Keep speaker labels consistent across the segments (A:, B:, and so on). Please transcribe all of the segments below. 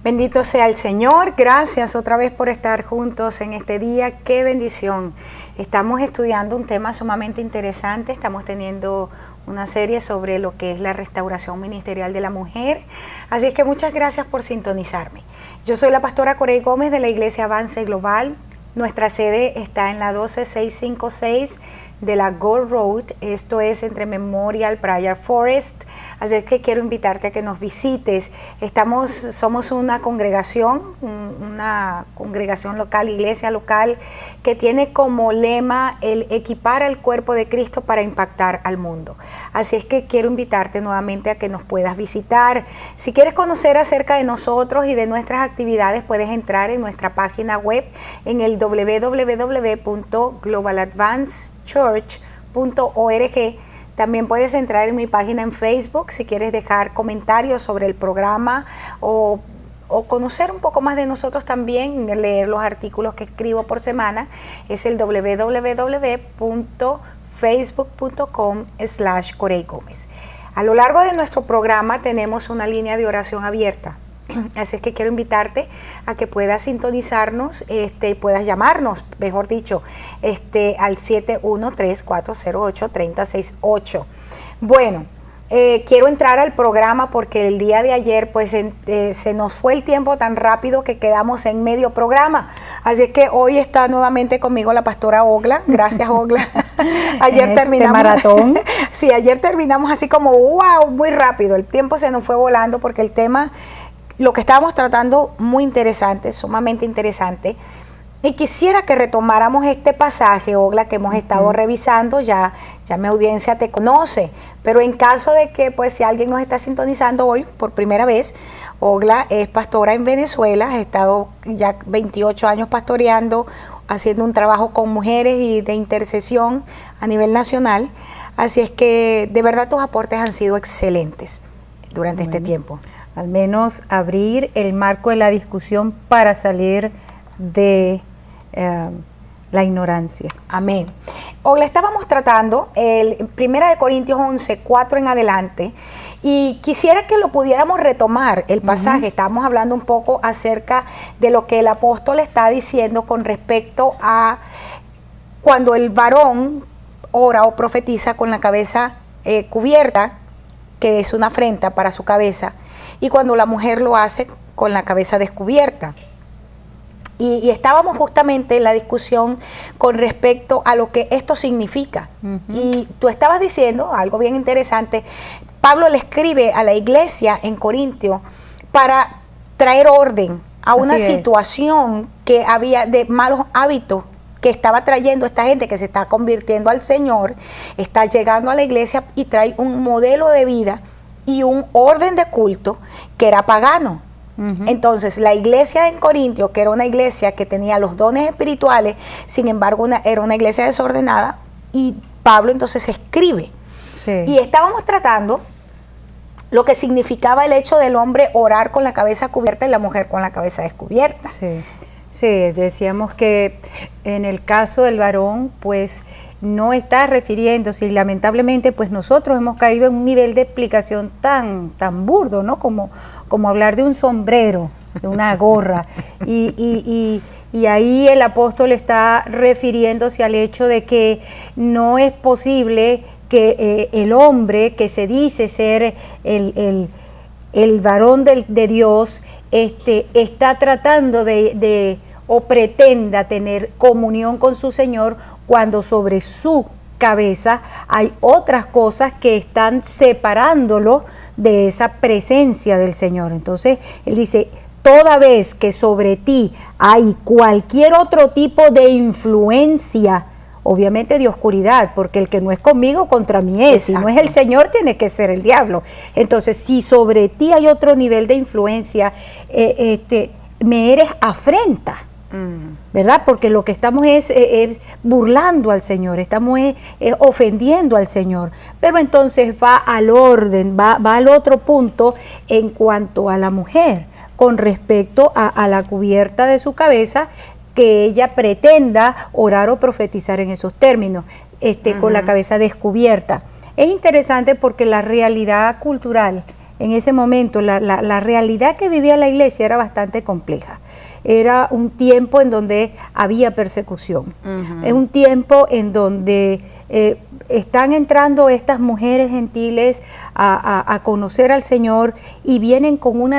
A: Bendito sea el Señor, gracias otra vez por estar juntos en este día, qué bendición. Estamos estudiando un tema sumamente interesante, estamos teniendo una serie sobre lo que es la restauración ministerial de la mujer, así es que muchas gracias por sintonizarme. Yo soy la pastora Corey Gómez de la Iglesia Avance Global, nuestra sede está en la 12656 de la Gold Road, esto es entre Memorial, Briar Forest, así es que quiero invitarte a que nos visites. Somos una congregación local, iglesia local, que tiene como lema el equipar al cuerpo de Cristo para impactar al mundo. Así es que quiero invitarte nuevamente a que nos puedas visitar. Si quieres conocer acerca de nosotros y de nuestras actividades, puedes entrar en nuestra página web en el www.globaladvancedchurch.org. También puedes entrar en mi página en Facebook si quieres dejar comentarios sobre el programa o conocer un poco más de nosotros también, leer los artículos que escribo por semana. Es el www.facebook.com/Corey Gómez. A lo largo de nuestro programa tenemos una línea de oración abierta. Así es que quiero invitarte a que puedas sintonizarnos, puedas llamarnos, mejor dicho, al 713-408-3068. Bueno, quiero entrar al programa porque el día de ayer pues se nos fue el tiempo tan rápido que quedamos en medio programa. Así es que hoy está nuevamente conmigo la pastora Ogla. Gracias, Ogla. Ayer terminamos
B: maratón.
A: Sí, ayer terminamos así como wow, muy rápido. El tiempo se nos fue volando porque el tema, lo que estábamos tratando, muy interesante, sumamente interesante. Y quisiera que retomáramos este pasaje, Ogla, que hemos estado revisando, ya mi audiencia te conoce, pero en caso de que, pues, si alguien nos está sintonizando hoy por primera vez, Ogla es pastora en Venezuela, ha estado ya 28 años pastoreando, haciendo un trabajo con mujeres y de intercesión a nivel nacional, así es que de verdad tus aportes han sido excelentes durante este tiempo.
B: Al menos abrir el marco de la discusión para salir de la ignorancia.
A: Amén. Ogla, estábamos tratando el 1 Corintios 11, 4 en adelante, y quisiera que lo pudiéramos retomar, el pasaje. Estábamos hablando un poco acerca de lo que el apóstol está diciendo con respecto a cuando el varón ora o profetiza con la cabeza cubierta, que es una afrenta para su cabeza, y cuando la mujer lo hace con la cabeza descubierta. Y estábamos justamente en la discusión con respecto a lo que esto significa. Y tú estabas diciendo algo bien interesante. Pablo le escribe a la iglesia en Corintio para traer orden a una situación que había de malos hábitos que estaba trayendo esta gente que se está convirtiendo al Señor, está llegando a la iglesia y trae un modelo de vida y un orden de culto que era pagano. Entonces la iglesia en Corintio, que era una iglesia que tenía los dones espirituales, sin embargo era una iglesia desordenada, y Pablo entonces escribe. Y estábamos tratando lo que significaba el hecho del hombre orar con la cabeza cubierta y la mujer con la cabeza descubierta.
B: Sí, decíamos que en el caso del varón, pues no está refiriéndose, y lamentablemente pues nosotros hemos caído en un nivel de explicación tan burdo, ¿no? Como hablar de un sombrero, de una gorra, y ahí el apóstol está refiriéndose al hecho de que no es posible que el hombre que se dice ser el varón de Dios está tratando o pretenda tener comunión con su Señor cuando sobre su cabeza hay otras cosas que están separándolo de esa presencia del Señor. Entonces él dice: toda vez que sobre ti hay cualquier otro tipo de influencia, obviamente de oscuridad, porque el que no es conmigo contra mí es, si no es el Señor tiene que ser el diablo. Entonces si sobre ti hay otro nivel de influencia, me eres afrenta, ¿verdad? Porque lo que estamos es burlando al Señor, estamos ofendiendo al Señor. Pero entonces va al orden, va al otro punto en cuanto a la mujer, con respecto a la cubierta de su cabeza, que ella pretenda orar o profetizar en esos términos, con la cabeza descubierta. Es interesante porque la realidad cultural en ese momento, la realidad que vivía la iglesia era bastante compleja. Era un tiempo en donde había persecución. Es un tiempo en donde están entrando estas mujeres gentiles a conocer al Señor y vienen con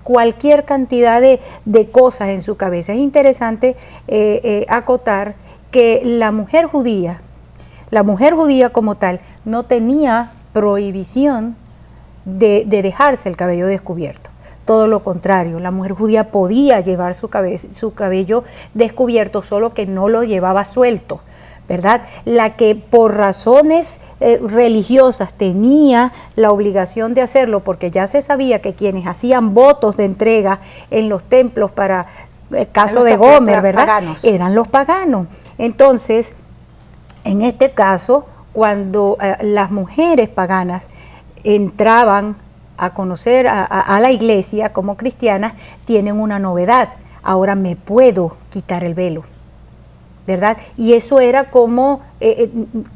B: cualquier cantidad de cosas en su cabeza. Es interesante acotar que la mujer judía como tal no tenía prohibición de dejarse el cabello descubierto. Todo lo contrario, la mujer judía podía llevar su cabello descubierto, solo que no lo llevaba suelto, ¿verdad? La que por razones religiosas tenía la obligación de hacerlo, porque ya se sabía que quienes hacían votos de entrega en los templos para el caso de Gomer, ¿verdad? Paganos. Eran los paganos. Entonces, en este caso, cuando las mujeres paganas entraban a conocer a la iglesia como cristianas, tienen una novedad. Ahora me puedo quitar el velo, ¿verdad? Y eso era como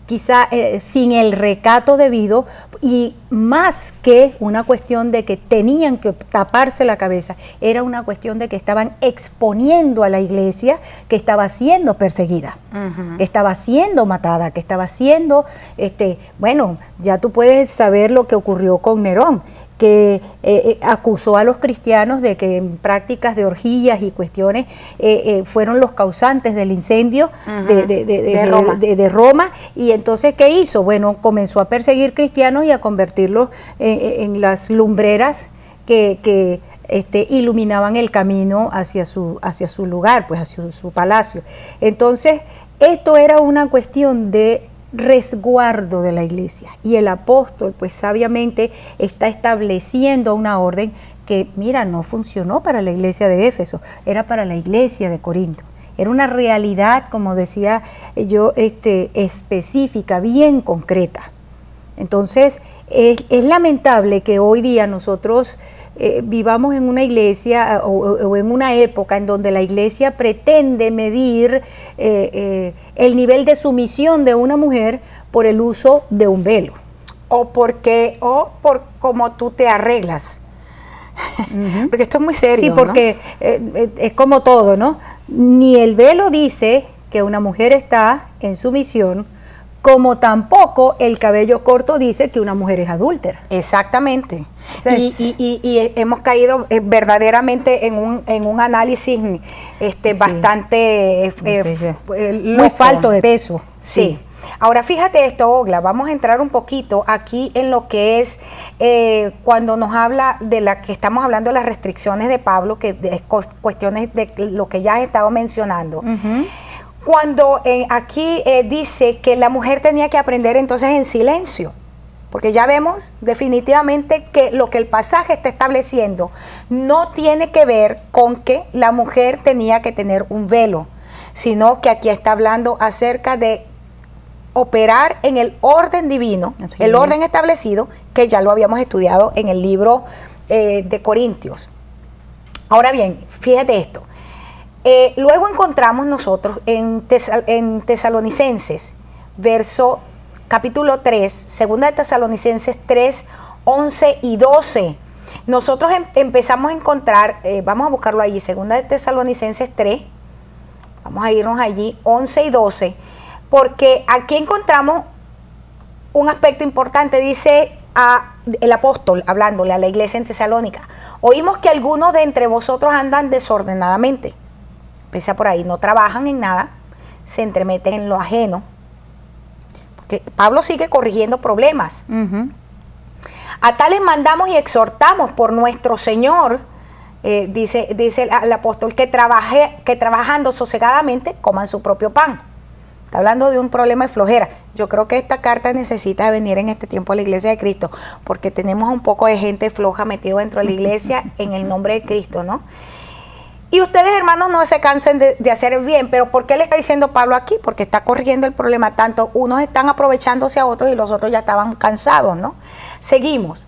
B: quizá sin el recato debido, y más que una cuestión de que tenían que taparse la cabeza, era una cuestión de que estaban exponiendo a la iglesia que estaba siendo perseguida, que estaba siendo matada, que estaba siendo, bueno, ya tú puedes saber lo que ocurrió con Nerón, que acusó a los cristianos de que en prácticas de orgías y cuestiones fueron los causantes del incendio de Roma. Y entonces, ¿qué hizo? Bueno, comenzó a perseguir cristianos y a convertirlos en las lumbreras que iluminaban el camino hacia su lugar, pues hacia su palacio. Entonces, esto era una cuestión de resguardo de la iglesia, y el apóstol pues sabiamente está estableciendo una orden que, mira, no funcionó para la iglesia de Éfeso, era para la iglesia de Corinto. Era una realidad, como decía yo, específica, bien concreta. Entonces, es lamentable que hoy día nosotros vivamos en una iglesia o en una época en donde la iglesia pretende medir el nivel de sumisión de una mujer por el uso de un velo.
A: O por cómo tú te arreglas. Porque esto es muy serio.
B: Sí, porque ¿no? Es como todo, ¿no? Ni el velo dice que una mujer está en sumisión, como tampoco el cabello corto dice que una mujer es adúltera.
A: Exactamente. Y hemos caído verdaderamente en un análisis bastante
B: muy falto de peso.
A: Sí. Ahora fíjate esto, Ogla, vamos a entrar un poquito aquí en lo que es cuando nos habla de la que estamos hablando de las restricciones de Pablo, que es cuestiones de lo que ya has estado mencionando. Cuando aquí dice que la mujer tenía que aprender entonces en silencio, porque ya vemos definitivamente que lo que el pasaje está estableciendo no tiene que ver con que la mujer tenía que tener un velo, sino que aquí está hablando acerca de operar en el orden divino, el orden establecido, que ya lo habíamos estudiado en el libro de Corintios. Segunda bien, fíjate esto. Luego encontramos nosotros en Tesalonicenses, capítulo 3, segunda de Tesalonicenses 3, 11 y 12. Nosotros empezamos a encontrar, vamos a buscarlo allí, segunda de Tesalonicenses 3, vamos a irnos allí, 11 y 12, porque aquí encontramos un aspecto importante. Dice el apóstol, hablándole a la iglesia en Tesalónica: oímos que algunos de entre vosotros andan desordenadamente. Empieza por ahí, no trabajan en nada, se entremeten en lo ajeno. Porque Pablo sigue corrigiendo problemas. A tales mandamos y exhortamos por nuestro Señor, dice el apóstol, que trabajando sosegadamente coman su propio pan. Está hablando de un problema de flojera. Yo creo que esta carta necesita venir en este tiempo a la iglesia de Cristo, porque tenemos un poco de gente floja metido dentro de la iglesia en el nombre de Cristo, ¿no? Y ustedes, hermanos, no se cansen de hacer el bien. Pero ¿por qué le está diciendo Pablo aquí? Porque está corrigiendo el problema. Tanto unos están aprovechándose a otros y los otros ya estaban cansados, ¿no? Seguimos.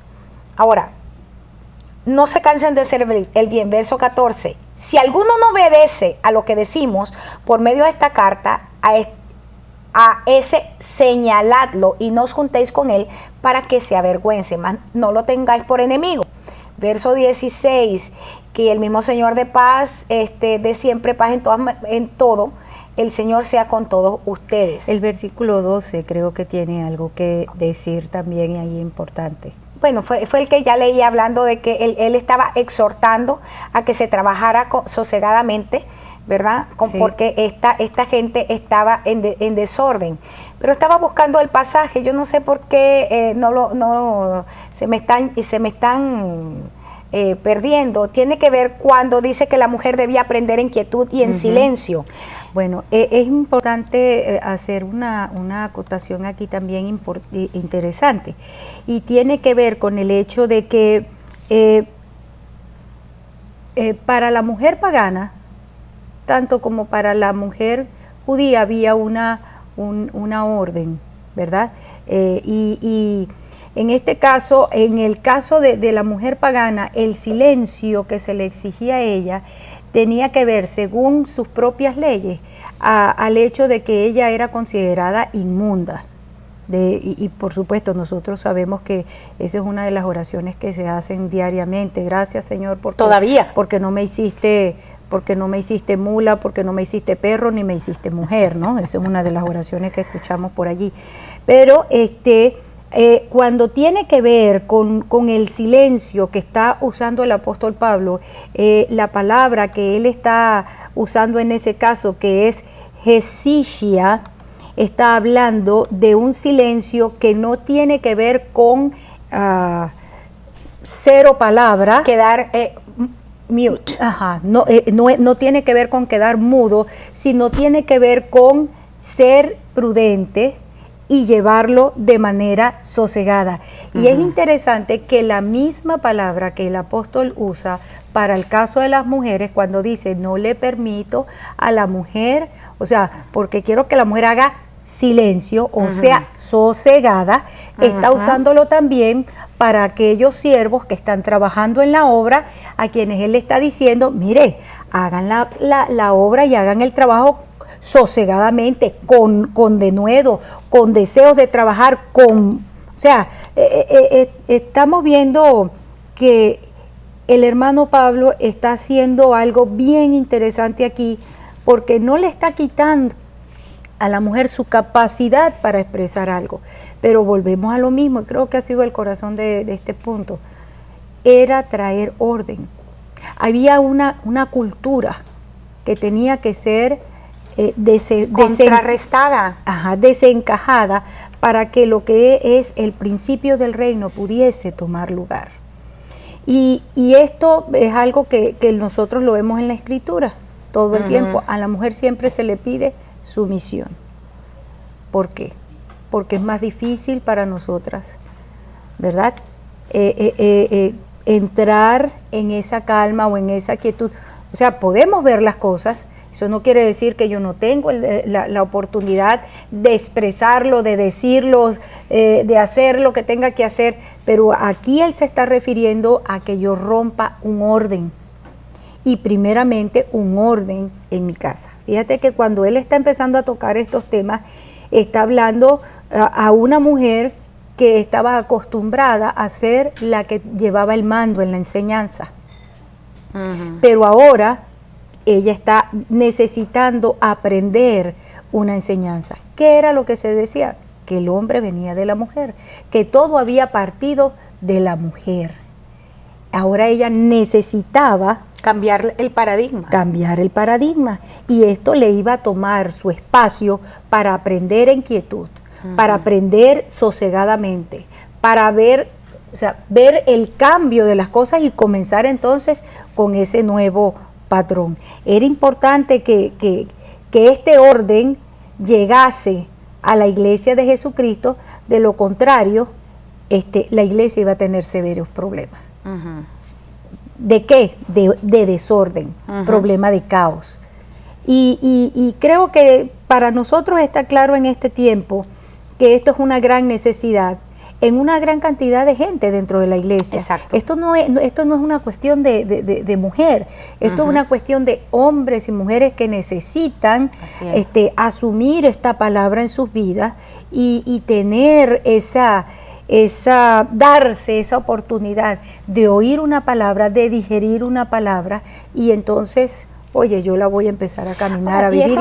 A: Ahora, no se cansen de hacer el bien. Verso 14. Si alguno no obedece a lo que decimos por medio de esta carta, a ese señaladlo y no os juntéis con él, para que se avergüence, más no lo tengáis por enemigo. Verso 16, que el mismo Señor de paz, de siempre paz en todo, el Señor sea con todos ustedes.
B: El versículo 12 creo que tiene algo que decir también ahí importante.
A: Bueno, fue el que ya leí hablando de que él estaba exhortando a que se trabajara sosegadamente, ¿verdad?
B: Sí.
A: Porque esta gente estaba en desorden. Pero estaba buscando el pasaje, yo no sé por qué se me están perdiendo. Tiene que ver cuando dice que la mujer debía aprender en quietud y en silencio.
B: Bueno, es importante hacer una acotación aquí también interesante, y tiene que ver con el hecho de que para la mujer pagana, tanto como para la mujer judía, había una orden, ¿verdad? Y en este caso, en el caso de la mujer pagana, el silencio que se le exigía a ella tenía que ver, según sus propias leyes, al hecho de que ella era considerada inmunda. Y por supuesto nosotros sabemos que esa es una de las oraciones que se hacen diariamente. Gracias, Señor, porque no me hiciste mula, porque no me hiciste perro, ni me hiciste mujer, ¿no? Esa es una de las oraciones que escuchamos por allí. Pero cuando tiene que ver con el silencio que está usando el apóstol Pablo, la palabra que él está usando en ese caso, que es hesishia, está hablando de un silencio que no tiene que ver con cero palabra.
A: Quedar mute.
B: Ajá, no tiene que ver con quedar mudo, sino tiene que ver con ser prudente y llevarlo de manera sosegada. Y es interesante que la misma palabra que el apóstol usa para el caso de las mujeres, cuando dice no le permito a la mujer, o sea, porque quiero que la mujer haga silencio, o sea, sosegada, está usándolo también para aquellos siervos que están trabajando en la obra, a quienes él está diciendo, mire, hagan la obra y hagan el trabajo sosegadamente, con denuedo, con deseos de trabajar, o sea, estamos viendo que el hermano Pablo está haciendo algo bien interesante aquí, porque no le está quitando a la mujer su capacidad para expresar algo, pero volvemos a lo mismo, y creo que ha sido el corazón de este punto, era traer orden. Había una cultura que tenía que ser
A: contrarrestada,
B: desencajada, para que lo que es el principio del reino pudiese tomar lugar. Y esto es algo que nosotros lo vemos en la Escritura todo el tiempo. A la mujer siempre se le pide sumisión. ¿Por qué? Porque es más difícil para nosotras, ¿verdad? Entrar en esa calma o en esa quietud. O sea, podemos ver las cosas. Eso no quiere decir que yo no tengo la oportunidad de expresarlo, de decirlo, de hacer lo que tenga que hacer, pero aquí él se está refiriendo a que yo rompa un orden, y primeramente un orden en mi casa. Fíjate que cuando él está empezando a tocar estos temas, está hablando a una mujer que estaba acostumbrada a ser la que llevaba el mando en la enseñanza, pero ahora ella está necesitando aprender una enseñanza. ¿Qué era lo que se decía? Que el hombre venía de la mujer, que todo había partido de la mujer. Ahora ella necesitaba
A: cambiar el paradigma. Y esto le iba a tomar su espacio para aprender en quietud, para aprender sosegadamente, para ver el cambio de las cosas y comenzar entonces con ese nuevo patrón. Era importante que este orden llegase a la iglesia de Jesucristo, de lo contrario, la iglesia iba a tener severos problemas. ¿De qué? De desorden, problema de caos. Y creo que para nosotros está claro en este tiempo que esto es una gran necesidad en una gran cantidad de gente dentro de la iglesia. Exacto.
B: Esto no es una cuestión de mujer, esto es una cuestión de hombres y mujeres que necesitan asumir esta palabra en sus vidas y tener esa darse esa oportunidad de oír una palabra, de digerir una palabra, y entonces, oye, yo la voy a empezar a caminar, a vivir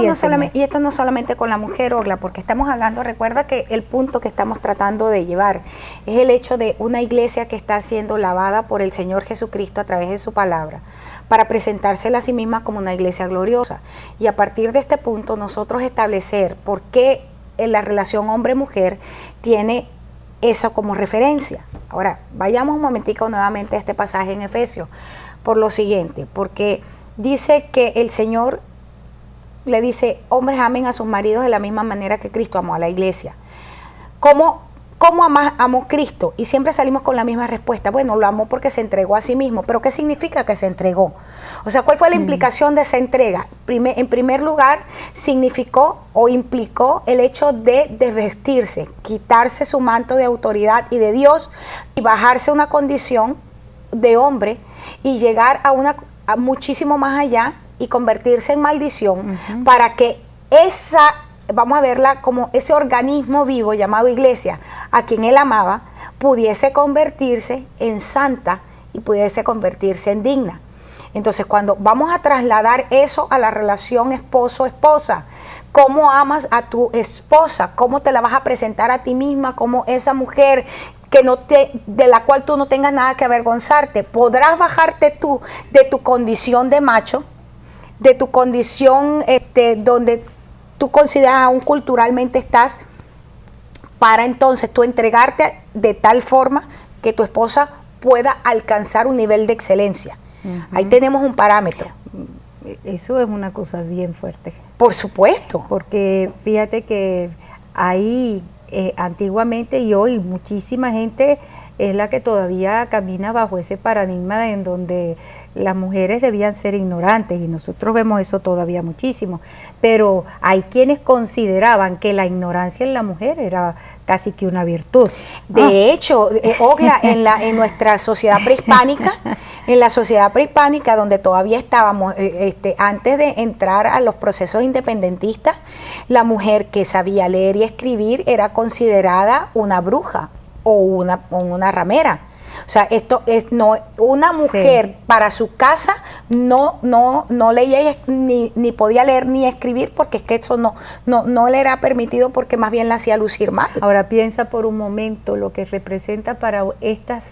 B: y
A: esto no solamente con la mujer, Ogla, porque estamos hablando, recuerda que el punto que estamos tratando de llevar es el hecho de una iglesia que está siendo lavada por el Señor Jesucristo a través de su palabra, para presentársela a sí misma como una iglesia gloriosa. Y a partir de este punto nosotros establecer por qué en la relación hombre-mujer tiene eso como referencia. Ahora, vayamos un momentico nuevamente a este pasaje en Efesios, por lo siguiente, porque dice que el Señor le dice, hombres amen a sus maridos de la misma manera que Cristo amó a la iglesia. ¿Cómo amó Cristo? Y siempre salimos con la misma respuesta. Bueno, lo amó porque se entregó a sí mismo. ¿Pero qué significa que se entregó? O sea, ¿cuál fue la implicación de esa entrega? En primer lugar, significó o implicó el hecho de desvestirse, quitarse su manto de autoridad y de Dios y bajarse a una condición de hombre y llegar a muchísimo más allá y convertirse en maldición, para que vamos a verla como ese organismo vivo llamado iglesia, a quien él amaba, pudiese convertirse en santa y pudiese convertirse en digna. Entonces, cuando vamos a trasladar eso a la relación esposo-esposa, ¿cómo amas a tu esposa? ¿Cómo te la vas a presentar a ti misma como esa mujer de la cual tú no tengas nada que avergonzarte? ¿Podrás bajarte tú de tu condición de macho, de tu condición donde tú consideras aún culturalmente estás, para entonces tú entregarte de tal forma que tu esposa pueda alcanzar un nivel de excelencia? Ahí tenemos un parámetro.
B: Eso es una cosa bien fuerte.
A: Por supuesto.
B: Porque fíjate que ahí antiguamente y hoy muchísima gente es la que todavía camina bajo ese paradigma en donde las mujeres debían ser ignorantes, y nosotros vemos eso todavía muchísimo, pero hay quienes consideraban que la ignorancia en la mujer era casi que una virtud.
A: De hecho, Ogla, en nuestra sociedad prehispánica, donde todavía estábamos, antes de entrar a los procesos independentistas, la mujer que sabía leer y escribir era considerada una bruja o una ramera. O sea, una mujer para su casa no leía ni podía leer ni escribir, porque es que eso no le era permitido, porque más bien la hacía lucir mal.
B: Ahora piensa por un momento lo que representa para estas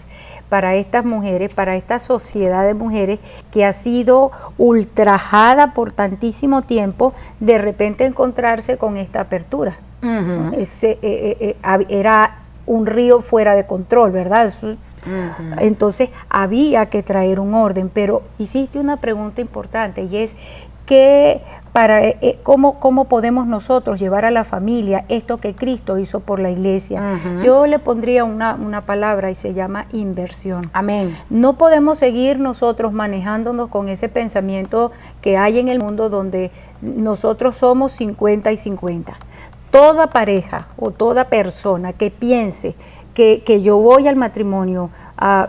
B: mujeres, para esta sociedad de mujeres que ha sido ultrajada por tantísimo tiempo, de repente encontrarse con esta apertura. Era un río fuera de control, ¿verdad? Eso, entonces había que traer un orden, pero hiciste una pregunta importante, y es ¿cómo podemos nosotros llevar a la familia esto que Cristo hizo por la iglesia? Yo le pondría una palabra y se llama inversión.
A: Amén.
B: No podemos seguir nosotros manejándonos con ese pensamiento que hay en el mundo, donde nosotros somos 50 y 50. Toda pareja o toda persona que piense que yo voy al matrimonio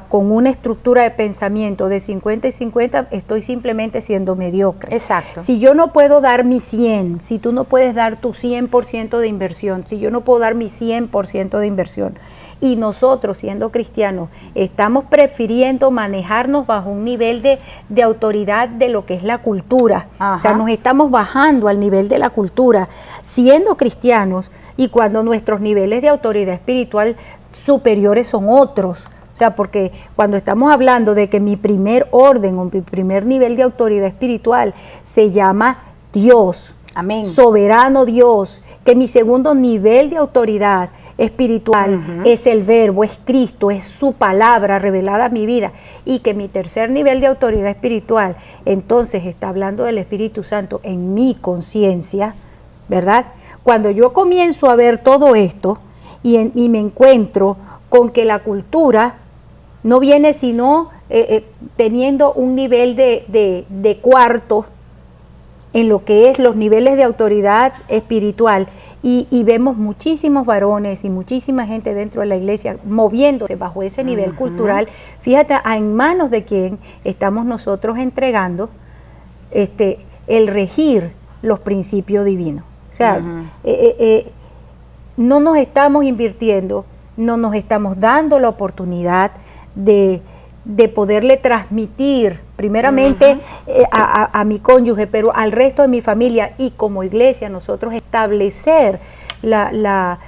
B: con una estructura de pensamiento de 50 y 50, estoy simplemente siendo mediocre.
A: Exacto.
B: Si yo no puedo dar mi 100, si tú no puedes dar tu 100% de inversión, si yo no puedo dar mi 100% de inversión, y nosotros siendo cristianos estamos prefiriendo manejarnos bajo un nivel de autoridad de lo que es la cultura, o sea, nos estamos bajando al nivel de la cultura siendo cristianos, y cuando nuestros niveles de autoridad espiritual superiores son otros. O sea, porque cuando estamos hablando de que mi primer orden o mi primer nivel de autoridad espiritual se llama Dios,
A: amén,
B: soberano Dios, que mi segundo nivel de autoridad espiritual es el Verbo, es Cristo, es su palabra revelada a mi vida, y que mi tercer nivel de autoridad espiritual entonces está hablando del Espíritu Santo en mi conciencia, ¿verdad? Cuando yo comienzo a ver todo esto y me encuentro con que la cultura no viene sino teniendo un nivel de cuarto en lo que es los niveles de autoridad espiritual, y vemos muchísimos varones y muchísima gente dentro de la iglesia moviéndose bajo ese nivel cultural. Fíjate en manos de quién estamos nosotros entregando el regir los principios divinos. O sea, no nos estamos invirtiendo no nos estamos dando la oportunidad de poderle transmitir primeramente a mi cónyuge, pero al resto de mi familia, y como iglesia nosotros establecer la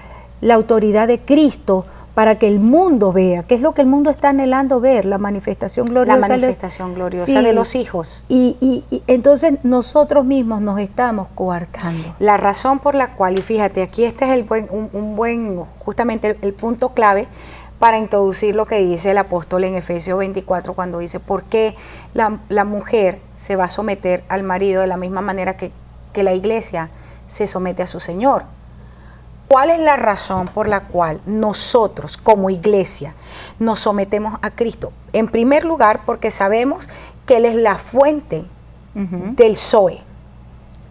B: autoridad de Cristo para que el mundo vea, que es lo que el mundo está anhelando ver, la manifestación gloriosa.
A: La manifestación gloriosa de los hijos.
B: Y entonces nosotros mismos nos estamos coartando.
A: La razón por la cual, y fíjate, aquí este es justamente el punto clave para introducir lo que dice el apóstol en Efesios 24, cuando dice, ¿por qué la mujer se va a someter al marido de la misma manera que la iglesia se somete a su Señor? ¿Cuál es la razón por la cual nosotros como iglesia nos sometemos a Cristo? En primer lugar, porque sabemos que Él es la fuente del Zoe,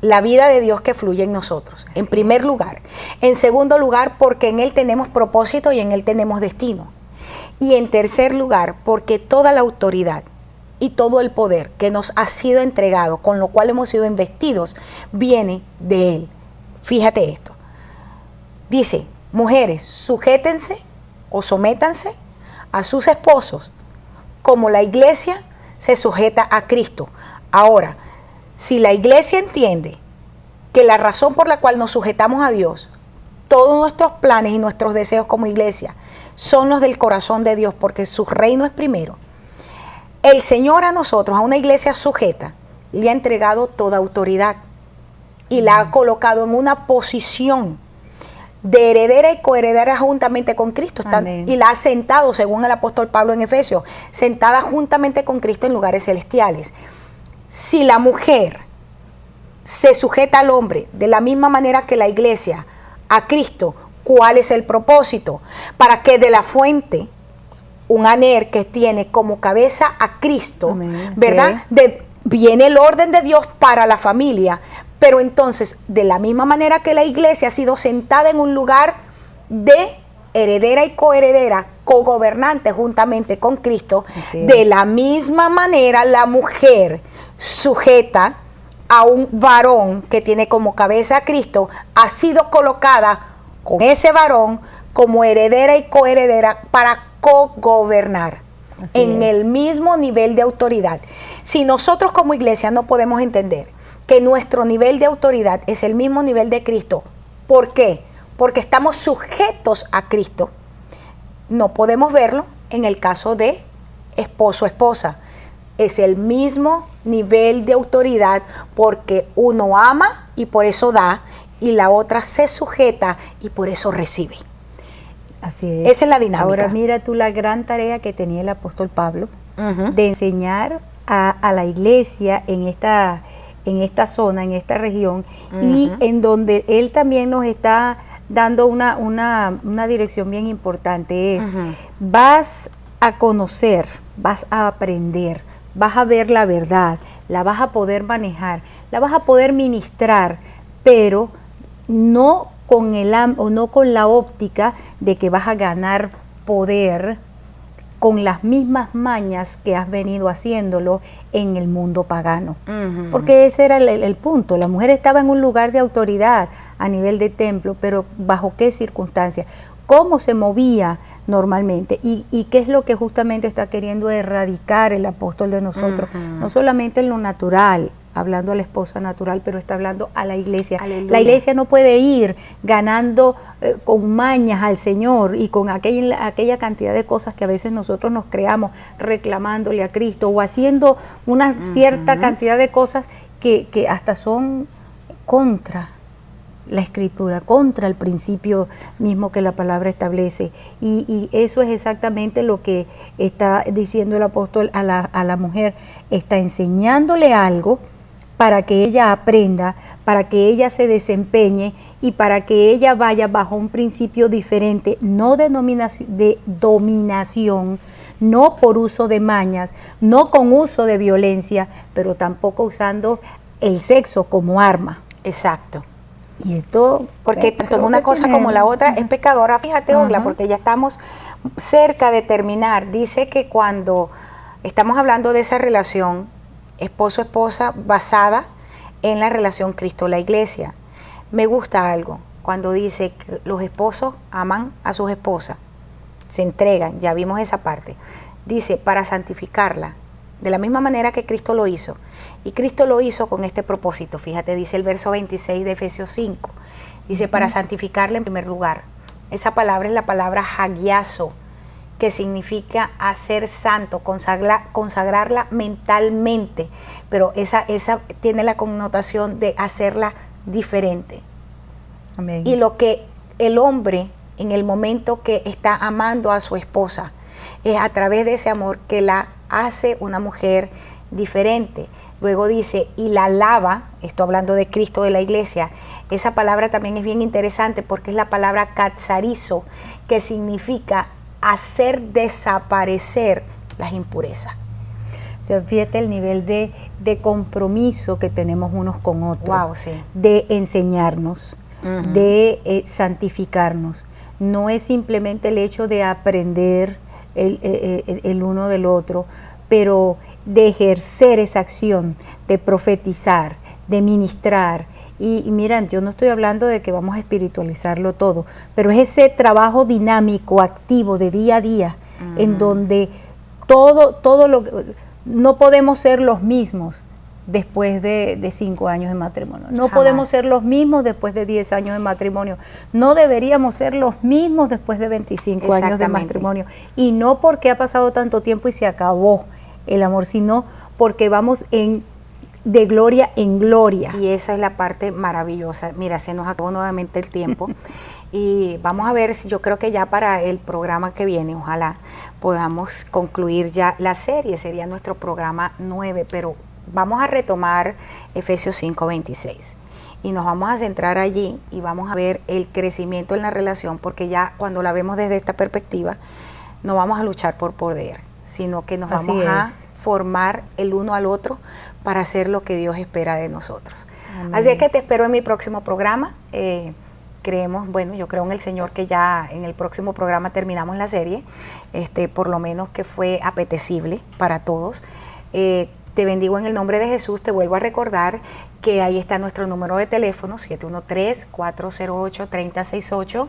A: la vida de Dios que fluye en nosotros, en primer lugar. En segundo lugar, porque en Él tenemos propósito y en Él tenemos destino. Y en tercer lugar, porque toda la autoridad y todo el poder que nos ha sido entregado, con lo cual hemos sido investidos, viene de Él. Fíjate esto. Dice, mujeres, sujétense o sométanse a sus esposos, como la iglesia se sujeta a Cristo. Ahora, si la iglesia entiende que la razón por la cual nos sujetamos a Dios, todos nuestros planes y nuestros deseos como iglesia son los del corazón de Dios, porque su reino es primero, el Señor a nosotros, a una iglesia sujeta, le ha entregado toda autoridad y la ha colocado en una posición de heredera y coheredera juntamente con Cristo. Y la ha sentado, según el apóstol Pablo en Efesios, sentada juntamente con Cristo en lugares celestiales. Si la mujer se sujeta al hombre de la misma manera que la iglesia a Cristo, ¿cuál es el propósito? Para que de la fuente, un aner que tiene como cabeza a Cristo, amén, ¿verdad? Sí. Viene el orden de Dios para la familia. Pero entonces, de la misma manera que la iglesia ha sido sentada en un lugar de heredera y coheredera, cogobernante juntamente con Cristo, de la misma manera la mujer sujeta a un varón que tiene como cabeza a Cristo, ha sido colocada con ese varón como heredera y coheredera para cogobernar en el mismo nivel de autoridad. Si nosotros como iglesia no podemos entender que nuestro nivel de autoridad es el mismo nivel de Cristo, ¿por qué? Porque estamos sujetos a Cristo. No podemos verlo en el caso de esposo-esposa. Es el mismo nivel de autoridad porque uno ama y por eso da, y la otra se sujeta y por eso recibe.
B: Así es.
A: Esa es la dinámica.
B: Ahora mira tú la gran tarea que tenía el apóstol Pablo de enseñar a la iglesia en esta zona, en esta región, y en donde él también nos está dando una dirección bien importante. Es, vas a conocer, vas a aprender, vas a ver la verdad, la vas a poder manejar, la vas a poder ministrar, pero no con la óptica de que vas a ganar poder con las mismas mañas que has venido haciéndolo en el mundo pagano. Porque ese era el punto. La mujer estaba en un lugar de autoridad a nivel de templo, pero ¿bajo qué circunstancias? ¿Cómo se movía normalmente? ¿Y qué es lo que justamente está queriendo erradicar el apóstol de nosotros? No solamente en lo natural, hablando a la esposa natural, pero está hablando a la iglesia. Aleluya. La iglesia no puede ir ganando con mañas al Señor y con aquella cantidad de cosas que a veces nosotros nos creamos reclamándole a Cristo o haciendo una cierta cantidad de cosas que hasta son contra la Escritura, contra el principio mismo que la palabra establece. Y eso es exactamente lo que está diciendo el apóstol a la mujer. Está enseñándole algo para que ella aprenda, para que ella se desempeñe y para que ella vaya bajo un principio diferente, no de dominación, no por uso de mañas, no con uso de violencia, pero tampoco usando el sexo como arma.
A: Exacto.
B: Y esto,
A: porque tanto en una cosa como la otra es pecadora. Fíjate, Ogla, porque ya estamos cerca de terminar. Dice que cuando estamos hablando de esa relación esposo-esposa basada en la relación Cristo-la iglesia, me gusta algo cuando dice que los esposos aman a sus esposas se entregan, ya vimos esa parte. Dice, para santificarla, de la misma manera que Cristo lo hizo. Y Cristo lo hizo con este propósito. Fíjate, dice el verso 26 de Efesios 5. Dice, para santificarla en primer lugar. Esa palabra es la palabra hagiazo, que significa hacer santo, consagrarla mentalmente. Pero esa tiene la connotación de hacerla diferente.
B: Amén.
A: Y lo que el hombre, en el momento que está amando a su esposa, es a través de ese amor que la hace una mujer diferente. Luego dice, y la lava, esto hablando de Cristo, de la iglesia. Esa palabra también es bien interesante porque es la palabra katsarizo, que significa hacer desaparecer las impurezas.
B: O sea, fíjate el nivel de compromiso que tenemos unos con otros,
A: Wow, sí.
B: de enseñarnos, de santificarnos. No es simplemente el hecho de aprender el uno del otro, pero de ejercer esa acción, de profetizar, de ministrar. Y miren, yo no estoy hablando de que vamos a espiritualizarlo todo, pero es ese trabajo dinámico, activo, de día a día, en donde todo lo no podemos ser los mismos después de 5 años de matrimonio. No
A: Jamás.
B: podemos ser los mismos después de 10 años de matrimonio. No deberíamos ser los mismos después de 25 años de matrimonio. Y no porque ha pasado tanto tiempo y se acabó el amor, sino porque vamos de gloria en gloria.
A: Y esa es la parte maravillosa. Mira, se nos acabó nuevamente el tiempo. Y vamos a ver si yo creo que ya para el programa que viene, ojalá podamos concluir ya la serie. Sería nuestro programa 9, pero vamos a retomar Efesios 5:26 y nos vamos a centrar allí y vamos a ver el crecimiento en la relación, porque ya cuando la vemos desde esta perspectiva no vamos a luchar por poder, sino que nos vamos a formar el uno al otro para hacer lo que Dios espera de nosotros. Amén. Así es que te espero en mi próximo programa. Creemos, bueno, yo creo en el Señor que ya en el próximo programa terminamos la serie, por lo menos que fue apetecible para todos. Te bendigo en el nombre de Jesús. Te vuelvo a recordar que ahí está nuestro número de teléfono, 713-408-3068.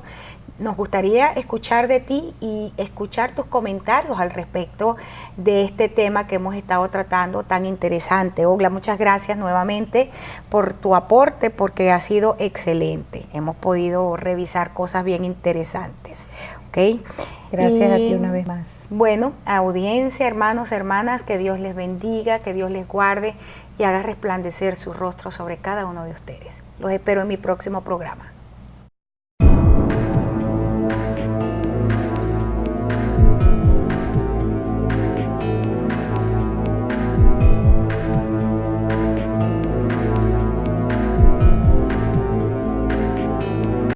A: Nos gustaría escuchar de ti y escuchar tus comentarios al respecto de este tema que hemos estado tratando tan interesante. Ogla, muchas gracias nuevamente por tu aporte, porque ha sido excelente. Hemos podido revisar cosas bien interesantes. ¿Okay?
B: Gracias a ti una vez más.
A: Bueno, audiencia, hermanos, hermanas, que Dios les bendiga, que Dios les guarde y haga resplandecer su rostro sobre cada uno de ustedes. Los espero en mi próximo programa.